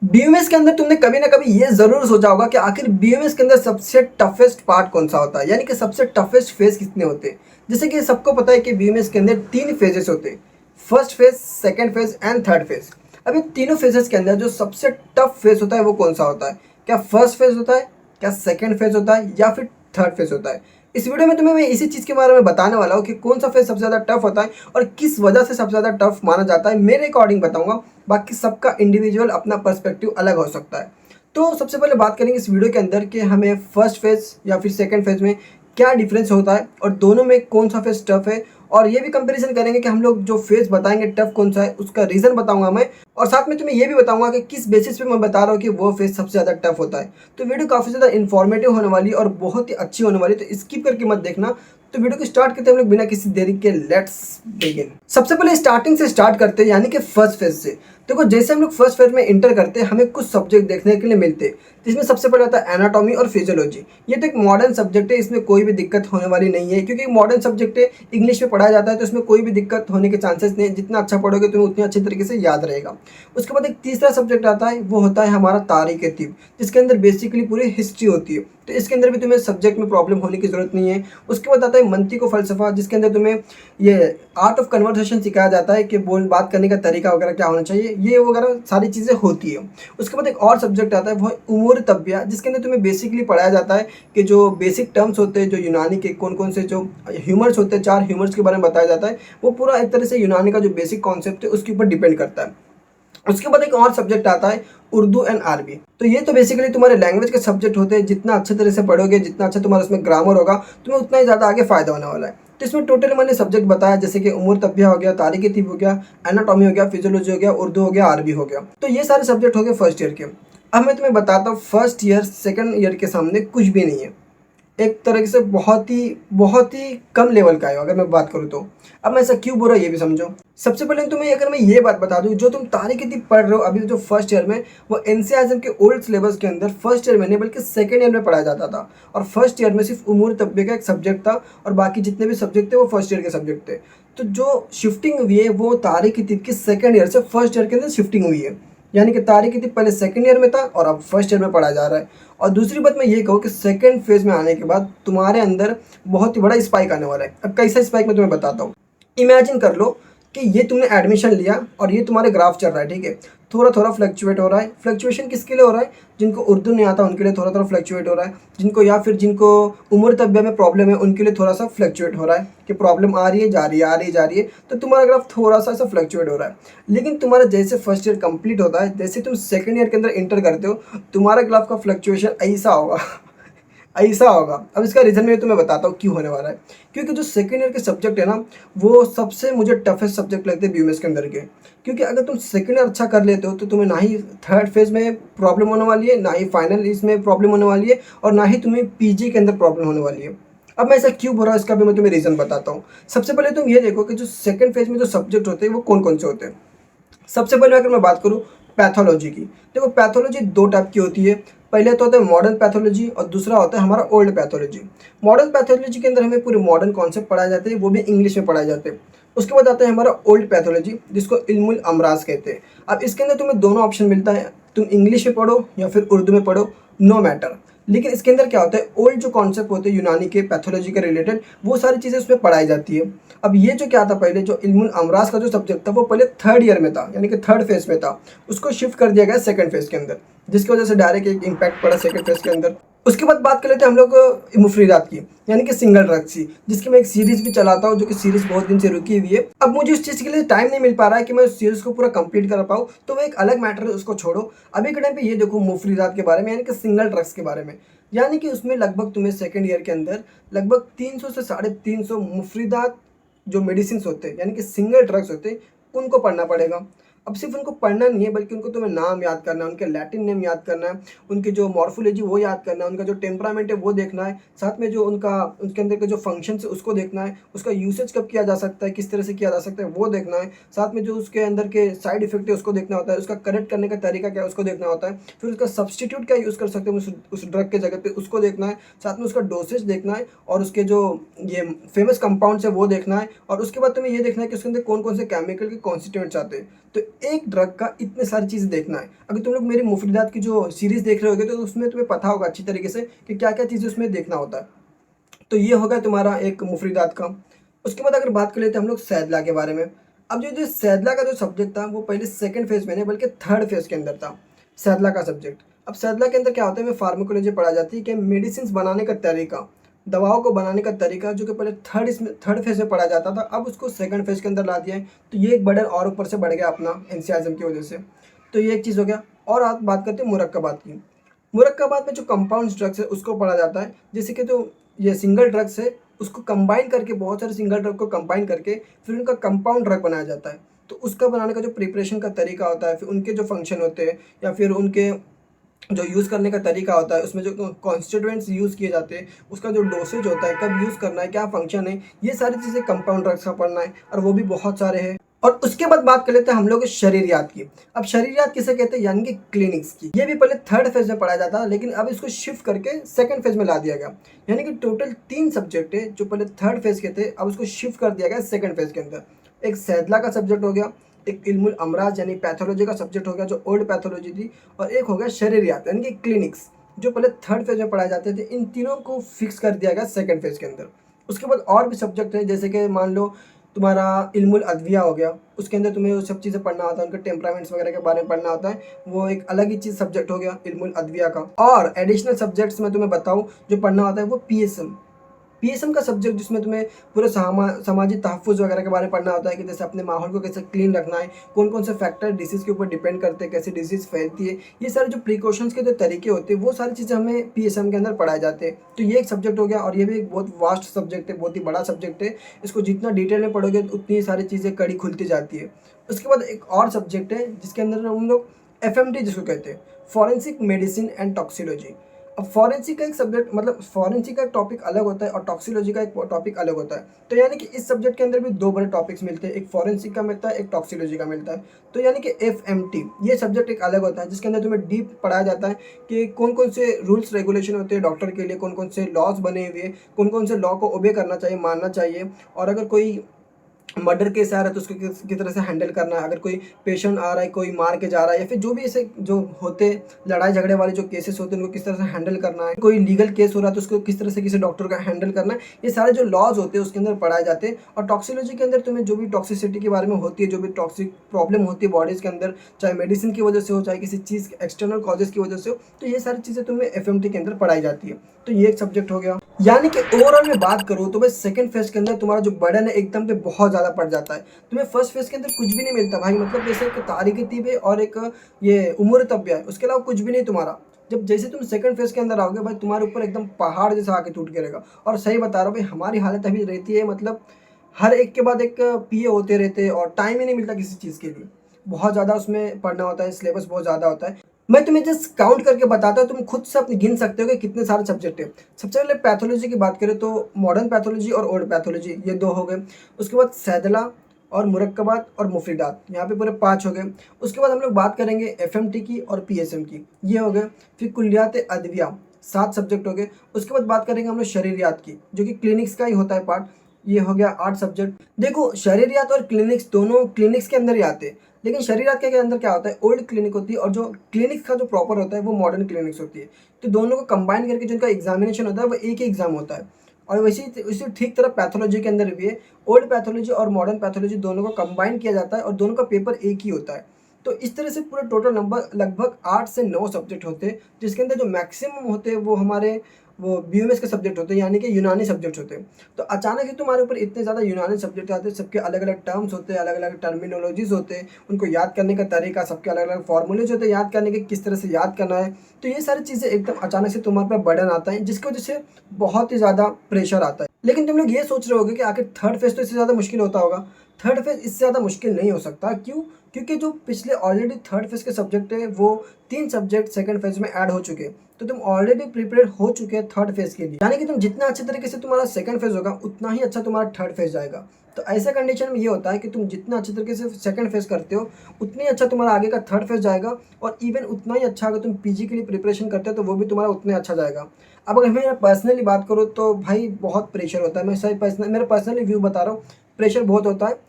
BMS के अंदर तुमने कभी ना कभी ये ज़रूर सोचा होगा कि आखिर बीएमएस के अंदर सबसे टफेस्ट पार्ट कौन सा होता है, यानी कि सबसे टफेस्ट फेज़ कितने होते हैं। जैसे कि सबको पता है कि बीएमएस के अंदर 3 फेजेस होते हैं, first phase, second phase and third phase. अब इन तीनों फेजेस के अंदर जो सबसे टफ फेज़ होता है वो कौन सा होता है? क्या फर्स्ट फेज़ होता है, क्या सेकंड फेज़ होता है या फिर थर्ड फेज़ होता है? इस वीडियो में तुम्हें मैं इसी चीज़ के बारे में बताने वाला हूँ कि कौन सा फेज़ सबसे ज़्यादा टफ होता है और किस वजह से सबसे ज़्यादा टफ माना जाता है। मेरे अकॉर्डिंग बताऊँगा, बाकी सबका इंडिविजुअल अपना पर्सपेक्टिव अलग हो सकता है। तो सबसे पहले बात करेंगे इस वीडियो के अंदर कि हमें फर्स्ट फेज़ या फिर सेकंड फेज़ में क्या डिफरेंस होता है और दोनों में कौन सा फेज़ टफ है, और ये भी कंपैरिजन करेंगे कि हम लोग जो फेज़ बताएँगे टफ कौन सा है, उसका रीज़न बताऊँगा मैं, और साथ में तुम्हें ये भी बताऊँगा कि किस बेसिस पे मैं बता रहा हूँ कि वो फेज़ सबसे ज़्यादा टफ होता है। तो वीडियो काफ़ी ज़्यादा इन्फॉर्मेटिव होने वाली है और बहुत ही अच्छी होने वाली है, तो स्किप करके मत देखना। तो वीडियो को स्टार्ट करते हैं हम लोग बिना किसी देरी के। Let's begin. सबसे पहले स्टार्टिंग से स्टार्ट करते हैं, यानी कि फर्स्ट फेज़ से। देखो, जैसे हम लोग फर्स्ट फेज़ में इंटर करते हैं, हमें कुछ सब्जेक्ट देखने के लिए मिलते हैं, जिसमें सबसे पहले आता है एनाटॉमी और फिजियोलॉजी। ये तो एक मॉडर्न सब्जेक्ट है, इसमें कोई भी दिक्कत होने वाली नहीं है, क्योंकि मॉडर्न सब्जेक्ट है, इंग्लिश में पढ़ाया जाता है, तो इसमें कोई भी दिक्कत होने के चांसेस नहीं है। जितना अच्छा पढ़ोगे तुम्हें उतनी अच्छी तरीके से याद रहेगा। उसके बाद एक तीसरा सब्जेक्ट आता है, वो होता है हमारा तारीख़-ए-तिब, जिसके अंदर बेसिकली पूरी हिस्ट्री होती है। तो इसके अंदर भी तुम्हें सब्जेक्ट में प्रॉब्लम होने की ज़रूरत नहीं है। उसके बाद आता है मंतिक व फ़लसफ़ा, जिसके अंदर तुम्हें ये आर्ट ऑफ कन्वर्सेशन सिखाया जाता है कि बोल बात करने का तरीका वगैरह क्या होना चाहिए, ये वगैरह सारी चीज़ें होती है। उसके बाद एक और सब्जेक्ट आता है, वो है उमूर तब्बिया, जिसके अंदर तुम्हें बेसिकली पढ़ाया जाता है कि जो बेसिक टर्म्स होते हैं, जो यूनानी के कौन-कौन से जो ह्यूमर्स होते हैं, 4 ह्यूमर्स के बारे में बताया जाता है। वो पूरा एक तरह से यूनानी का जो बेसिक कॉन्सेप्ट है उसके ऊपर डिपेंड करता है। उसके बाद एक और सब्जेक्ट आता है, उर्दू एंड अरबी। तो ये तो बेसिकली तुम्हारे लैंग्वेज के सब्जेक्ट होते हैं। जितना अच्छे तरह से पढ़ोगे, जितना अच्छा तुम्हारा उसमें ग्रामर होगा, तुम्हें उतना ही ज़्यादा आगे फ़ायदा होने वाला है। तो इसमें टोटल मैंने सब्जेक्ट बताया, जैसे कि उमूर तब्बिया हो गया, तारीख़-ए-तिब हो गया, एनाटॉमी हो गया, फिजियोलॉजी हो गया, उर्दू हो गया, अरबी हो गया। तो ये सारे सब्जेक्ट हो गए फर्स्ट ईयर के। अब मैं तुम्हें बताता हूँ, फर्स्ट ईयर, सेकंड ईयर के सामने कुछ भी नहीं है। एक तरह से बहुत ही कम लेवल का है, अगर मैं बात करूँ तो। अब मैं ऐसा क्यों बोल रहा हूँ ये भी समझो। सबसे पहले तुम्हें अगर मैं ये बात बता दूँ, जो तुम तारीख़-ए-तिब पढ़ रहे हो अभी जो फर्स्ट ईयर में, वो एनसीईआरटी आज़म के ओल्ड सिलेबस के अंदर फर्स्ट ईयर में नहीं बल्कि सेकंड ईयर में पढ़ाया जाता था। और फर्स्ट ईयर में सिर्फ उमूर तब्बिया का एक सब्जेक्ट था, और बाकी जितने भी सब्जेक्ट थे वो फर्स्ट ईयर के सब्जेक्ट थे। तो जो शिफ्टिंग हुई है वो तारीख़-ए-तिब की सेकंड ईयर से फर्स्ट ईयर के अंदर शिफ्टिंग हुई है। यानी कि तारीख़-ए-तिब पहले सेकंड ईयर में था और अब फर्स्ट ईयर में पढ़ाया जा रहा है। और दूसरी बात मैं ये कहूँ कि सेकंड फेज़ में आने के बाद तुम्हारे अंदर बहुत ही बड़ा स्पाइक आने वाला है। अब कैसा स्पाइक मैं तुम्हें बताता हूँ। इमेजिन कर लो कि ये तुमने एडमिशन लिया और ये तुम्हारे ग्राफ चल रहा है, ठीक है? थोड़ा-थोड़ा फ्लक्चुएट हो रहा है। फ्लक्चुएशन किसके लिए हो रहा है? जिनको उर्दू नहीं आता उनके लिए थोड़ा-थोड़ा फ्लक्चुएट हो रहा है। जिनको या फिर जिनको उमर तब्बिया में प्रॉब्लम है उनके लिए थोड़ा-सा फ्लक्चुएट हो रहा है कि प्रॉब्लम आ रही है, जा रही है, आ रही है, जा रही है। तो तुम्हारा ग्राफ थोड़ा-सा ऐसा फ्लक्चुएट हो रहा है। लेकिन तुम्हारा जैसे फर्स्ट ईयर कंप्लीट होता है, जैसे तुम सेकंड ईयर के अंदर एंटर करते हो, तुम्हारा ग्राफ का फ्लक्चुएशन ऐसा होगा ऐसा होगा। अब इसका रीज़न मैं तुम्हें बताता हूँ क्यों होने वाला है। क्योंकि जो सेकंड ईयर के सब्जेक्ट है ना, वो सबसे मुझे टफेस्ट सब्जेक्ट लगते हैं बीएमएस के अंदर के। क्योंकि अगर तुम सेकंड ईयर अच्छा कर लेते हो तो तुम्हें ना ही थर्ड फेज़ में प्रॉब्लम होने वाली है, ना ही फाइनल इसमें प्रॉब्लम होने वाली है, और ना ही तुम्हें पीजी के अंदर प्रॉब्लम होने वाली है। अब मैं ऐसा क्यों बोल रहा हूँ, इसका भी मैं तुम्हें रीज़न बताता हूँ। सबसे पहले तुम ये देखो कि जो सेकंड फेज़ में जो सब्जेक्ट होते हैं वो कौन-कौन से होते हैं। सबसे पहले अगर मैं बात करूँ पैथोलॉजी की, देखो पैथोलॉजी 2 टाइप की होती है। पहले तो होता है मॉडर्न पैथोलॉजी और दूसरा होता है हमारा ओल्ड पैथोलॉजी। मॉडर्न पैथोलॉजी के अंदर हमें पूरे मॉडर्न कॉन्सेप्ट पढ़ाए जाते हैं, वो भी इंग्लिश में पढ़ाए जाते हैं। उसके बाद आता है हमारा ओल्ड पैथोलॉजी, जिसको इल्मुल अमराज कहते हैं। अब इसके अंदर तुम्हें दोनों ऑप्शन मिलता है, तुम इंग्लिश में पढ़ो या फिर उर्दू में पढ़ो, नो मैटर। लेकिन इसके अंदर क्या होता है, ओल्ड जो कॉन्सेप्ट होते हैं यूनानी के पैथोलॉजी के रिलेटेड, वो सारी चीज़ें उसमें पढ़ाई जाती है। अब ये जो क्या था, पहले जो इल्मुल अमराज का जो सब्जेक्ट था वो पहले थर्ड ईयर में था, यानी कि थर्ड फेज़ में था। उसको शिफ्ट कर दिया गया सेकंड फेज़ के अंदर, जिसकी वजह से डायरेक्ट एक इम्पैक्ट पड़ा सेकंड फेज़ के अंदर। उसके बाद बात कर लेते हैं हम लोग मुफरीदात की, यानी कि सिंगल ड्रग्स की, जिसकी मैं एक सीरीज़ भी चलाता हूँ, जो कि सीरीज़ बहुत दिन से रुकी हुई है। अब मुझे उस चीज़ के लिए टाइम नहीं मिल पा रहा है कि मैं उस सीरीज़ को पूरा कंप्लीट कर पाऊँ, तो वो एक अलग मैटर है, उसको छोड़ो। अभी के टाइम पे ये देखो मुफरीदात के बारे में, यानी कि सिंगल ड्रग्स के बारे में। यानी कि उसमें लगभग तुम्हें सेकंड ईयर के अंदर लगभग 300 से 350 मुफरीदात जो मेडिसिन्स होते हैं, यानी कि सिंगल ड्रग्स होते हैं, उनको पढ़ना पड़ेगा। अब सिर्फ़ उनको पढ़ना नहीं है, बल्कि उनको तुम्हें नाम याद करना है, उनके लैटिन नेम याद करना है, उनकी जो मॉर्फोलॉजी वो याद करना है, उनका जो टेम्परामेंट है वो देखना है, साथ में जो उनका उनके अंदर के जो फंक्शंस है उसको देखना है, उसका यूसेज कब किया जा सकता है, किस तरह से किया जा सकता है वो देखना है, साथ में जो उसके अंदर के साइड इफ़ेक्ट है उसको देखना होता है, उसका करेक्ट करने का तरीका क्या है उसको देखना होता है, फिर उसका सब्स्टिट्यूट क्या यूज़ कर सकते हैं उस ड्रग के जगह पे उसको देखना है, साथ में उसका डोसेज देखना है, और उसके जो ये फेमस कंपाउंड्स है वो देखना है, और उसके बाद तुम्हें ये देखना है कि उसके अंदर कौन-कौन से केमिकल के कॉन्स्टिट्यूएंट्स आते हैं। तो एक ड्रग का इतने सारी चीज़ें देखना है। अगर तुम लोग मेरी मुफीदात की जो सीरीज़ देख रहे होगे तो उसमें तुम्हें पता होगा अच्छी तरीके से कि क्या-क्या चीज़ें उसमें देखना होता है। तो ये होगा तुम्हारा एक मुफरीदात का। उसके बाद अगर बात कर लेते हैं हम लोग सैदला के बारे में। अब जो सैदला का जो सब्जेक्ट था वो पहले सेकंड फेज़ में नहीं बल्कि थर्ड फेज़ के अंदर था, सैदला का सब्जेक्ट। अब सैदला के अंदर क्या होता है, हमें फार्माकोलॉजी पढ़ा जाती है कि मेडिसिन्स बनाने का तरीका, दवाओं को बनाने का तरीका, जो कि पहले थर्ड फेज़ में पढ़ा जाता था, अब उसको सेकंड फेज़ के अंदर ला दिया है। तो ये एक बर्डन और ऊपर से बढ़ गया अपना एनसीआज़म की वजह से। तो ये एक चीज़ हो गया। और आप बात करते हैं मुरक्कबात की। मुरक्कबात में जो कंपाउंड्स ड्रग्स है उसको पढ़ा जाता है, जैसे कि जो ये सिंगल ड्रग्स है उसको कंबाइन करके, बहुत सारे सिंगल ड्रग को कंबाइन करके फिर उनका कंपाउंड ड्रग बनाया जाता है। तो उसका बनाने का जो प्रिपरेशन का तरीका होता है, फिर उनके जो फंक्शन होते हैं या फिर उनके जो यूज़ करने का तरीका होता है, उसमें जो कॉन्स्टिट्यूएंट्स यूज़ किए जाते हैं, उसका जो डोसेज होता है, कब यूज़ करना है, क्या फंक्शन है, ये सारी चीज़ें कंपाउंड ड्रग्स का पढ़ना है और वो भी बहुत सारे हैं। और उसके बाद बात कर लेते हैं हम लोग शरीरियात की। अब शरीरियात किसे कहते हैं, यानी कि क्लिनिक्स की। ये भी पहले थर्ड फेज में पढ़ाया जाता है, लेकिन अब इसको शिफ्ट करके सेकंड फेज में ला दिया गया। यानी कि टोटल 3 सब्जेक्ट है जो पहले थर्ड फेज के थे, अब उसको शिफ्ट कर दिया गया सेकंड फेज के अंदर। एक सैदला का सब्जेक्ट हो गया, एक इल्मुल अमराज यानी पैथोलॉजी का सब्जेक्ट हो गया जो ओल्ड पैथोलॉजी थी, और एक हो गया शरीरियात यानी कि क्लिनिक्स जो पहले थर्ड फेज में पढ़ाए जाते थे। इन तीनों को फिक्स कर दिया गया सेकंड फेज के अंदर। उसके बाद और भी सब्जेक्ट है, जैसे कि मान लो तुम्हारा इल्मुल अद्विया हो गया, उसके अंदर तुम्हें वो सब चीज़ें पढ़ना होता है, उनके टेम्परामेंट्स वगैरह के बारे में पढ़ना होता है। वो एक अलग ही चीज़ सब्जेक्ट हो गया इल्मुल अद्विया का। और एडिशनल सब्जेक्ट्स में तुम्हें बताऊँ जो पढ़ना होता है वो पीएसएम का सब्जेक्ट, जिसमें तुम्हें पूरे समाजी तहफ़्फ़ुज़ वगैरह के बारे में पढ़ना होता है कि जैसे अपने माहौल को कैसे क्लीन रखना है, कौन-कौन से फैक्टर डिसीज़ के ऊपर डिपेंड करते हैं, कैसे डिसीज़ फैलती है, ये सारे जो प्रिकॉशंस के जो तरीके होते हैं वो सारी चीज़ें हमें पीएसएम के अंदर पढ़ाए जाते हैं। तो ये एक सब्जेक्ट हो गया और ये भी एक बहुत वास्ट सब्जेक्ट है, बहुत ही बड़ा सब्जेक्ट है। इसको जितना डिटेल में पढ़ोगे उतनी सारी चीज़ें कड़ी खुलती जाती है। उसके बाद एक और सब्जेक्ट है जिसके अंदर हम लोग एफएमटी जिसको कहते हैं, फॉरेंसिक मेडिसिन एंड टॉक्सिकोलॉजी। अब फॉरेंसिक का एक सब्जेक्ट, मतलब फॉरेंसिक का एक टॉपिक अलग होता है और टॉक्सिकोलॉजी का एक टॉपिक अलग होता है। तो यानी कि इस सब्जेक्ट के अंदर भी 2 बड़े टॉपिक्स मिलते हैं, एक फॉरेंसिक का मिलता है, एक टॉक्सिकोलॉजी का मिलता है। तो यानी कि एफएमटी ये सब्जेक्ट एक अलग होता है जिसके अंदर तुम्हें डीप पढ़ाया जाता है कि कौन-कौन से रूल्स रेगुलेशन होते हैं डॉक्टर के लिए, कौन-कौन से लॉज़ बने हुए हैं, कौन-कौन से लॉ को ओबे करना चाहिए, मानना चाहिए, और अगर कोई मर्डर केस आ रहा है तो उसको किस तरह से हैंडल करना है, अगर कोई पेशेंट आ रहा है, कोई मार के जा रहा है, या फिर जो भी ऐसे जो होते लड़ाई झगड़े वाले जो केसेस होते हैं उनको किस तरह से हैंडल करना है, कोई लीगल केस हो रहा है तो उसको किस तरह से किसी डॉक्टर का हैंडल करना है, ये सारे जो लॉज होते हैं उसके अंदर पढ़ाए जाते हैं। और टॉक्सिकोलॉजी के अंदर तुम्हें जो भी टॉक्सिसिटी के बारे में होती है, जो भी टॉक्सिक प्रॉब्लम होती है बॉडीज़ के अंदर, चाहे मेडिसिन की वजह से हो, चाहे किसी चीज़ एक्सटर्नल कॉजेज़ की वजह से हो, तो ये सारी चीज़ें तुम्हें एफएमटी के अंदर पढ़ाई जाती है। तो ये एक सब्जेक्ट हो गया। यानी कि ओवरऑल में बात करूँ तो भाई सेकंड फेज के अंदर तुम्हारा जो बर्डन है एकदम पे बहुत ज़्यादा पड़ जाता है। तुम्हें फर्स्ट फेज के अंदर कुछ भी नहीं मिलता भाई, मतलब जैसे एक तारीख़ तिब है और एक ये उम्र तब्या है, उसके अलावा कुछ भी नहीं तुम्हारा। जब जैसे तुम सेकंड फेज के अंदर आओगे भाई, तुम्हारे ऊपर एकदम पहाड़ जैसा आके टूट गिरेगा। और सही बता रहा हूँ भाई, हमारी हालत अभी रहती है, मतलब हर एक के बाद एक पीए होते रहते हैं और टाइम ही नहीं मिलता किसी चीज़ के लिए। बहुत ज़्यादा उसमें पढ़ना होता है, सिलेबस बहुत ज़्यादा होता है। मैं तुम्हें जस्ट काउंट करके बताता हूँ, तुम खुद से अपने गिन सकते हो कि कितने सारे सब्जेक्ट हैं। सबसे पहले पैथोलॉजी की बात करें तो मॉडर्न पैथोलॉजी और ओल्ड पैथोलॉजी, ये 2 हो गए। उसके बाद सैदला और मुरक्कबात और मुफरीदात, यहाँ पे पूरे 5 हो गए। उसके बाद हम लोग बात करेंगे एफएमटी की और पीएसएम की, ये हो गए। फिर कुल्लियात अदविया, 7 सब्जेक्ट हो गए। उसके बाद बात करेंगे हम लोग शरीरियात की, जो कि क्लिनिक्स का ही होता है पार्ट, ये हो गया 8 सब्जेक्ट। देखो शरीरियात और क्लिनिक्स दोनों क्लिनिक्स के अंदर ही आते हैं, लेकिन शरीरियात के अंदर क्या होता है, ओल्ड क्लिनिक होती है और जो क्लिनिक्स का जो प्रॉपर होता है वो मॉडर्न क्लिनिक्स होती है। तो दोनों को कंबाइन करके जिनका एग्जामिनेशन होता है वो एक ही एग्जाम होता है। और वैसे उसी ठीक तरह पैथोलॉजी के अंदर भी है, ओल्ड पैथोलॉजी और मॉडर्न पैथोलॉजी दोनों को कंबाइन किया जाता है और दोनों का पेपर एक ही होता है। तो इस तरह से पूरे टोटल नंबर लगभग 8 से 9 सब्जेक्ट होते हैं, जिसके अंदर जो मैक्सिमम होते हैं वो हमारे वो बीएमएस के सब्जेक्ट होते हैं, यानी कि यूनानी सब्जेक्ट होते हैं। तो अचानक ही तुम्हारे ऊपर इतने ज़्यादा यूनानी सब्जेक्ट आते हैं, सबके अलग अलग टर्म्स होते हैं, अलग अलग टर्मिनोलॉजीज होते हैं, उनको याद करने का तरीका, सबके अलग अलग फार्मूलेज होते हैं याद करने के, किस तरह से याद करना है। तो ये सारी चीज़ें एकदम अचानक से तुम्हारे पर बर्डन आता है, जिसकी वजह से बहुत ही ज़्यादा प्रेशर आता है। लेकिन तुम लोग ये सोच रहे होगे कि आखिर थर्ड फेज तो इससे ज़्यादा मुश्किल होता होगा। थर्ड फेज इससे ज़्यादा मुश्किल नहीं हो सकता, क्यों? क्योंकि जो पिछले ऑलरेडी थर्ड फेज के सब्जेक्ट है वो 3 सब्जेक्ट सेकंड फेज में ऐड हो चुके हैं। तो तुम ऑलरेडी प्रिपेयर हो चुके हैं थर्ड फेज के लिए, यानी कि तुम जितना अच्छे तरीके से तुम्हारा सेकंड फेज होगा उतना ही अच्छा तुम्हारा थर्ड फेज जाएगा। तो ऐसे कंडीशन में ये होता है कि तुम जितना अच्छे तरीके से सेकंड फेज करते हो उतनी अच्छा तुम्हारा आगे का थर्ड फेज जाएगा, और इवन उतना ही अच्छा अगर तुम पीजी के लिए प्रिपरेशन करते हो तो वो भी तुम्हारा उतना अच्छा जाएगा। अब अगर मैं पर्सनली बात करूँ तो भाई बहुत प्रेशर होता है, मैं सही मेरा पर्सनली व्यू बता रहा हूँ, प्रेशर बहुत होता है।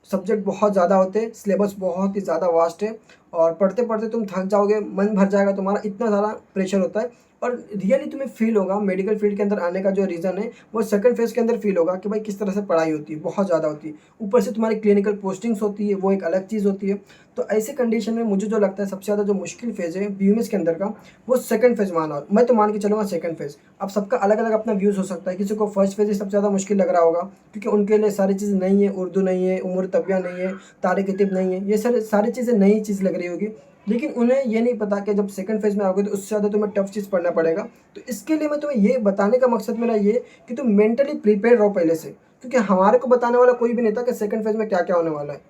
सब्जेक्ट बहुत ज़्यादा होते हैं, सिलेबस बहुत ही ज़्यादा वास्ट है और पढ़ते पढ़ते तुम थक जाओगे, मन भर जाएगा तुम्हारा, इतना ज़्यादा प्रेशर होता है। और रियली तुम्हें फील होगा मेडिकल फील्ड के अंदर आने का जो रीज़न है वो सेकंड फेज़ के अंदर फील होगा कि भाई किस तरह से पढ़ाई होती है, बहुत ज़्यादा होती है। ऊपर से तुम्हारी क्लिनिकल पोस्टिंग्स होती है, वो एक अलग चीज़ होती है। तो ऐसे कंडीशन में मुझे जो लगता है सबसे ज़्यादा जो मुश्किल फेज़ है बीयूएमएस के अंदर का, वो सेकंड फेज़ माना, मैं तो मान के चलूँगा सेकंड फेज़। अब सबका अलग-अलग अपना व्यूज़ हो सकता है, किसी को फर्स्ट फेज़ ही सबसे ज़्यादा मुश्किल लग रहा होगा क्योंकि उनके लिए सारी चीज़ें नई है, उर्दू नहीं है, उमूर तबिया नहीं है, तारीक़-ए-तिब नहीं है, ये सारी चीज़ें नई चीज़ लग रही होगी। लेकिन उन्हें ये नहीं पता कि जब सेकंड फेज़ में आओगे तो उससे ज़्यादा तुम्हें टफ चीज़ पढ़ना पड़ेगा। तो इसके लिए मैं तुम्हें ये बताने का मकसद मेरा ये कि तुम मेंटली प्रिपेयर्ड रहो पहले से, क्योंकि हमारे को बताने वाला कोई भी नहीं था कि सेकंड फेज़ में क्या-क्या होने वाला है।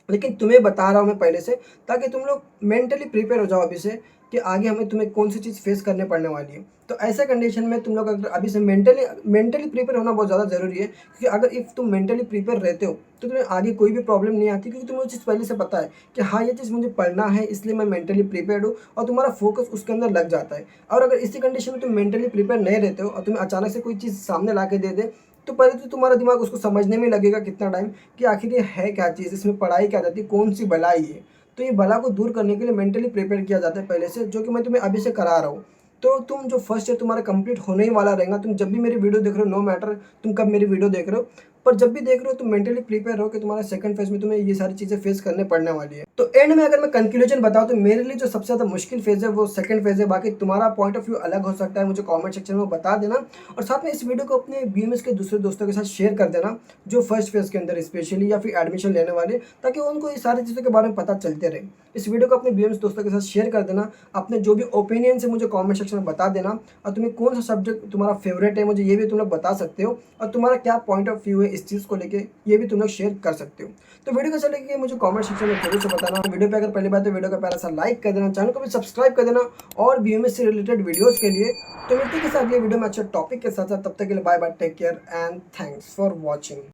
लेकिन तुम्हें बता रहा हूँ मैं पहले से, ताकि तुम लोग मेंटली प्रिपेयर हो जाओ अभी से कि आगे हमें तुम्हें कौन सी चीज़ फेस करने पड़ने वाली है। तो ऐसे कंडीशन में तुम लोग अगर अभी से मेंटली प्रिपेयर होना बहुत ज़्यादा ज़रूरी है, क्योंकि अगर इफ़ तुम मेंटली प्रिपेयर रहते हो तो तुम्हें आगे कोई भी प्रॉब्लम नहीं आती, क्योंकि तुम्हें वो चीज़ पहले से पता है कि हाँ, ये चीज़ मुझे पढ़ना है इसलिए मैं मेंटली प्रिपेयर्ड हूँ और तुम्हारा फोकस उसके अंदर लग जाता है। और अगर इसी कंडीशन में तुम मेंटली प्रिपेयर नहीं रहते हो और तुम्हें अचानक से कोई चीज़ सामने ला के दे दे, तो पहले तो तुम्हारा दिमाग उसको समझने में लगेगा कितना टाइम कि आखिर ये है क्या चीज़, इसमें पढ़ाई क्या जाती है, कौन-सी बलाई है। तो ये बला को दूर करने के लिए मेंटली प्रिपेयर किया जाता है पहले से, जो कि मैं तुम्हें अभी से करा रहा हूँ। तो तुम जो फर्स्ट ईयर तुम्हारा कंप्लीट होने ही वाला रहेगा, तुम जब भी मेरी वीडियो देख रहे हो, नो मैटर तुम कब मेरी वीडियो देख रहे हो, पर जब भी देख रहे हो तुम मेंटली प्रिपेयर हो कि तुम्हारा सेकंड फेज़ में तुम्हें ये सारी चीज़ें फेस करने पड़ने वाली है। तो एंड में अगर मैं कंक्लूजन बताऊँ तो मेरे लिए जो सबसे ज़्यादा मुश्किल फेज़ है वो सेकंड फेज़ है। बाकी तुम्हारा पॉइंट ऑफ व्यू अलग हो सकता है, मुझे कमेंट सेक्शन में बता देना और साथ में इस वीडियो को अपने बीएमएस के दूसरे दोस्तों के साथ शेयर कर देना, जो फर्स्ट फेज़ के अंदर स्पेशली या फिर एडमिशन लेने वाले, ताकि उनको ये सारी चीज़ों के बारे में पता चलते रहे। इस वीडियो को अपने बीएमएस दोस्तों के साथ शेयर कर देना, अपने जो भी ओपिनियंस है मुझे कमेंट सेक्शन में बता देना और तुम्हें कौन सा सब्जेक्ट तुम्हारा फेवरेट है मुझे ये भी तुम लोग बता सकते हो और तुम्हारा क्या पॉइंट ऑफ व्यू है इस चीज़ को लेके, ये भी तुम लोग शेयर कर सकते हो। तो वीडियो कैसा लगे मुझे कमेंट सेक्शन में जरूर से बताना। वीडियो पे अगर पहली बार तो वीडियो का प्यारा सा लाइक कर देना, चैनल को भी सब्सक्राइब कर देना और बीएमएस से रिलेटेड वीडियोस के लिए। तो मिलते हैं किसी अगले वीडियो में अच्छे टॉपिक के साथ, तब तक के लिए bye bye, take care and thanks for watching.